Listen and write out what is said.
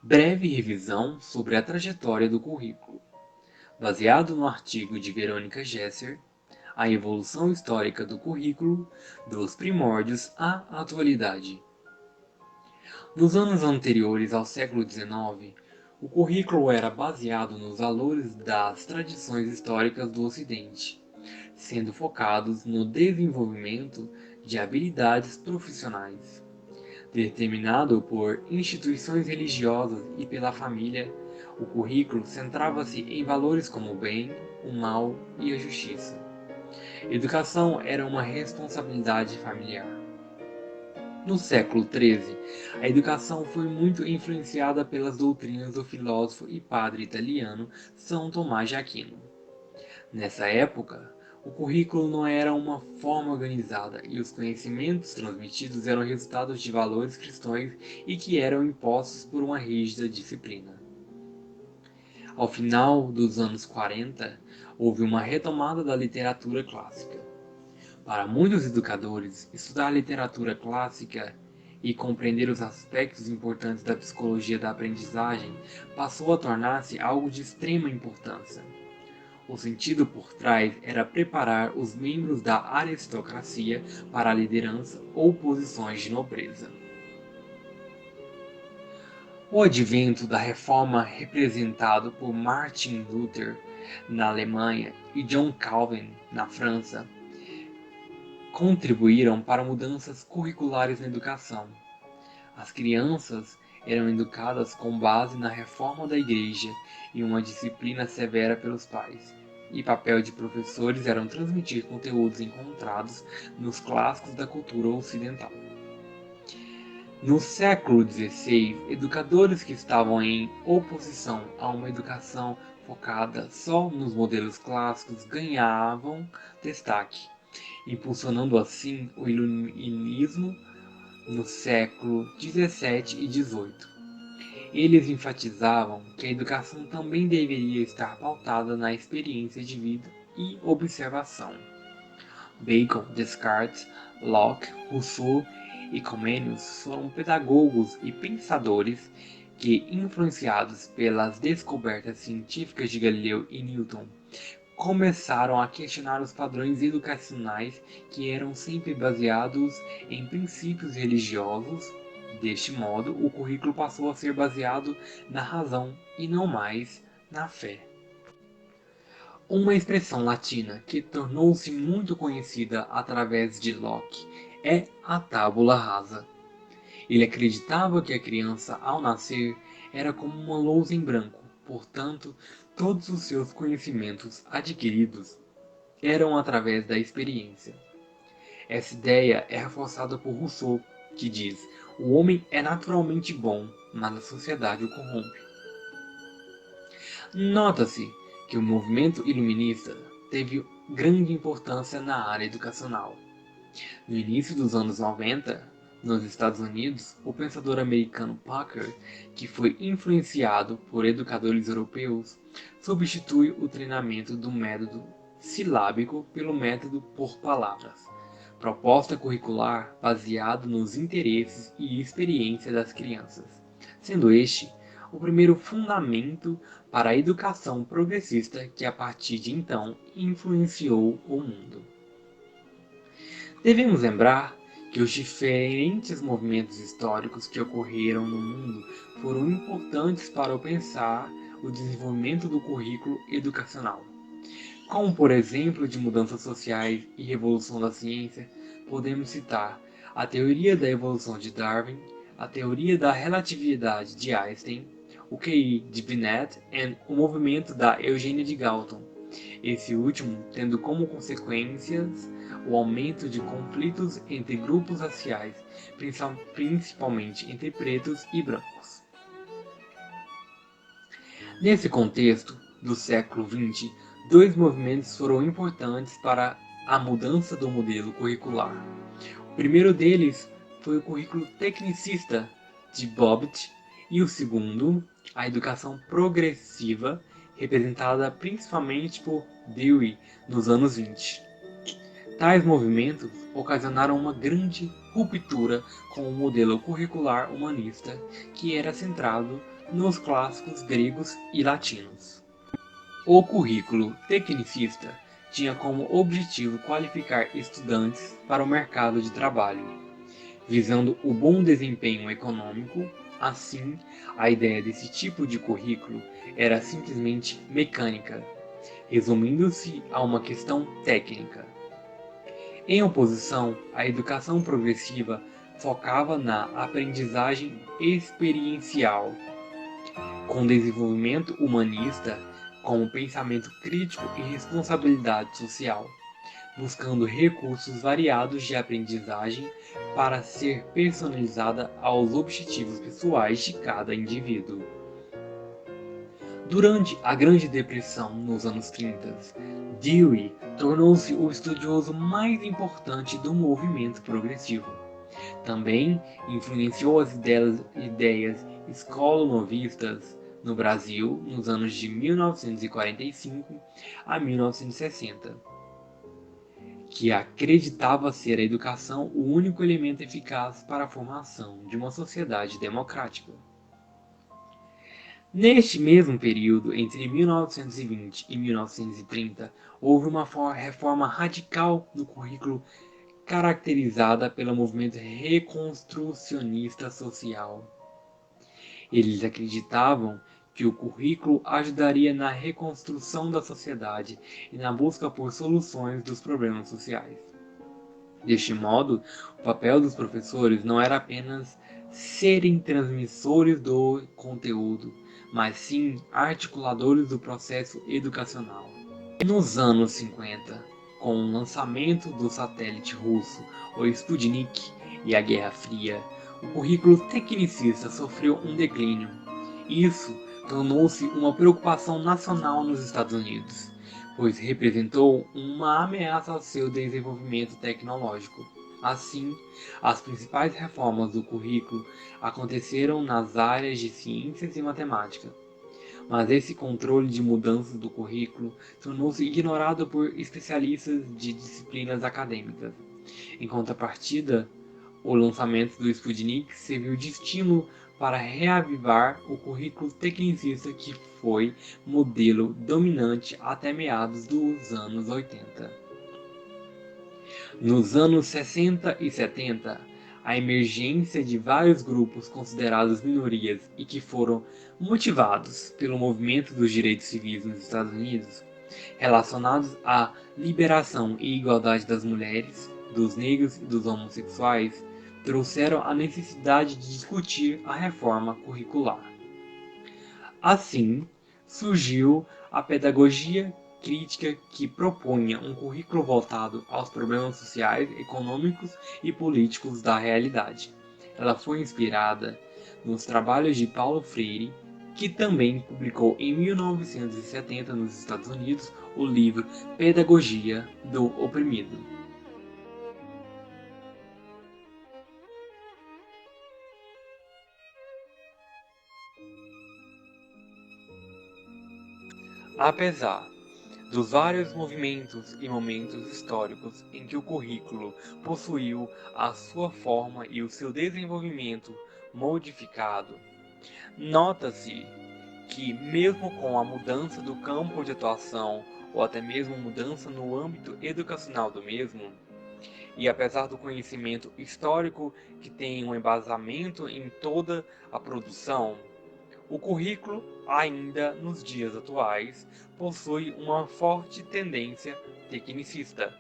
Breve revisão sobre a trajetória do currículo, baseado no artigo de Verônica Gesser, A Evolução Histórica do Currículo, dos Primórdios à Atualidade. Nos anos anteriores ao século XIX, o currículo era baseado nos valores das tradições históricas do Ocidente, sendo focados no desenvolvimento de habilidades profissionais. Determinado por instituições religiosas e pela família, o currículo centrava-se em valores como o bem, o mal e a justiça. Educação era uma responsabilidade familiar. No século XIII, a educação foi muito influenciada pelas doutrinas do filósofo e padre italiano São Tomás de Aquino. Nessa época, o currículo não era uma forma organizada e os conhecimentos transmitidos eram resultados de valores cristãos e que eram impostos por uma rígida disciplina. Ao final dos anos 40, houve uma retomada da literatura clássica. Para muitos educadores, estudar literatura clássica e compreender os aspectos importantes da psicologia da aprendizagem passou a tornar-se algo de extrema importância. O sentido por trás era preparar os membros da aristocracia para a liderança ou posições de nobreza. O advento da Reforma, representado por Martin Luther na Alemanha e John Calvin na França, contribuíram para mudanças curriculares na educação. As crianças eram educadas com base na reforma da Igreja e uma disciplina severa pelos pais, e papel de professores era transmitir conteúdos encontrados nos clássicos da cultura ocidental. No século XVI, educadores que estavam em oposição a uma educação focada só nos modelos clássicos ganhavam destaque, impulsionando assim o iluminismo no século XVII e XVIII. Eles enfatizavam que a educação também deveria estar pautada na experiência de vida e observação. Bacon, Descartes, Locke, Rousseau e Comenius foram pedagogos e pensadores que, influenciados pelas descobertas científicas de Galileu e Newton, começaram a questionar os padrões educacionais que eram sempre baseados em princípios religiosos. Deste modo, o currículo passou a ser baseado na razão e não mais na fé. Uma expressão latina que tornou-se muito conhecida através de Locke é a tábula rasa. Ele acreditava que a criança, ao nascer, era como uma lousa em branco, portanto, todos os seus conhecimentos adquiridos eram através da experiência. Essa ideia é reforçada por Rousseau, que diz: o homem é naturalmente bom, mas a sociedade o corrompe. Nota-se que o movimento iluminista teve grande importância na área educacional. No início dos anos 90, nos Estados Unidos, o pensador americano Packer, que foi influenciado por educadores europeus, substitui o treinamento do método silábico pelo método por palavras, proposta curricular baseado nos interesses e experiência das crianças, sendo este o primeiro fundamento para a educação progressista que a partir de então influenciou o mundo. Devemos lembrar que os diferentes movimentos históricos que ocorreram no mundo foram importantes para pensar o desenvolvimento do currículo educacional. Como, por exemplo, de mudanças sociais e revolução da ciência, podemos citar a teoria da evolução de Darwin, a teoria da relatividade de Einstein, o QI de Binet e o movimento da eugênia de Galton, esse último tendo como consequências o aumento de conflitos entre grupos raciais, principalmente entre pretos e brancos. Nesse contexto do século XX, dois movimentos foram importantes para a mudança do modelo curricular. O primeiro deles foi o currículo tecnicista de Bobbitt e o segundo, a educação progressiva, representada principalmente por Dewey nos anos 20. Tais movimentos ocasionaram uma grande ruptura com o modelo curricular humanista, que era centrado nos clássicos gregos e latinos. O currículo tecnicista tinha como objetivo qualificar estudantes para o mercado de trabalho, visando o bom desempenho econômico. Assim, a ideia desse tipo de currículo era simplesmente mecânica, resumindo-se a uma questão técnica. Em oposição, a educação progressiva focava na aprendizagem experiencial, com desenvolvimento humanista como pensamento crítico e responsabilidade social, buscando recursos variados de aprendizagem para ser personalizada aos objetivos pessoais de cada indivíduo. Durante a Grande Depressão, nos anos 30, Dewey tornou-se o estudioso mais importante do movimento progressivo. Também influenciou as ideias escolo-novistas no Brasil nos anos de 1945 a 1960, que acreditava ser a educação o único elemento eficaz para a formação de uma sociedade democrática. Neste mesmo período, entre 1920 e 1930, houve uma reforma radical no currículo caracterizada pelo movimento reconstrucionista social. Eles acreditavam que o currículo ajudaria na reconstrução da sociedade e na busca por soluções dos problemas sociais. Deste modo, o papel dos professores não era apenas serem transmissores do conteúdo, mas sim articuladores do processo educacional. Nos anos 50, com o lançamento do satélite russo, o Sputnik, e a Guerra Fria, o currículo tecnicista sofreu um declínio. Isso tornou-se uma preocupação nacional nos Estados Unidos, pois representou uma ameaça ao seu desenvolvimento tecnológico. Assim, as principais reformas do currículo aconteceram nas áreas de ciências e matemática. Mas esse controle de mudanças do currículo tornou-se ignorado por especialistas de disciplinas acadêmicas. Em contrapartida, o lançamento do Sputnik serviu de estímulo para reavivar o currículo tecnicista, que foi modelo dominante até meados dos anos 80. Nos anos 60 e 70, a emergência de vários grupos considerados minorias e que foram motivados pelo movimento dos direitos civis nos Estados Unidos, relacionados à liberação e igualdade das mulheres, dos negros e dos homossexuais, trouxeram a necessidade de discutir a reforma curricular. Assim, surgiu a pedagogia crítica, que propunha um currículo voltado aos problemas sociais, econômicos e políticos da realidade. Ela foi inspirada nos trabalhos de Paulo Freire, que também publicou em 1970 nos Estados Unidos o livro Pedagogia do Oprimido. Apesar dos vários movimentos e momentos históricos em que o currículo possuiu a sua forma e o seu desenvolvimento modificado, nota-se que, mesmo com a mudança do campo de atuação ou até mesmo mudança no âmbito educacional do mesmo, e apesar do conhecimento histórico que tem um embasamento em toda a produção, o currículo, ainda nos dias atuais, possui uma forte tendência tecnicista.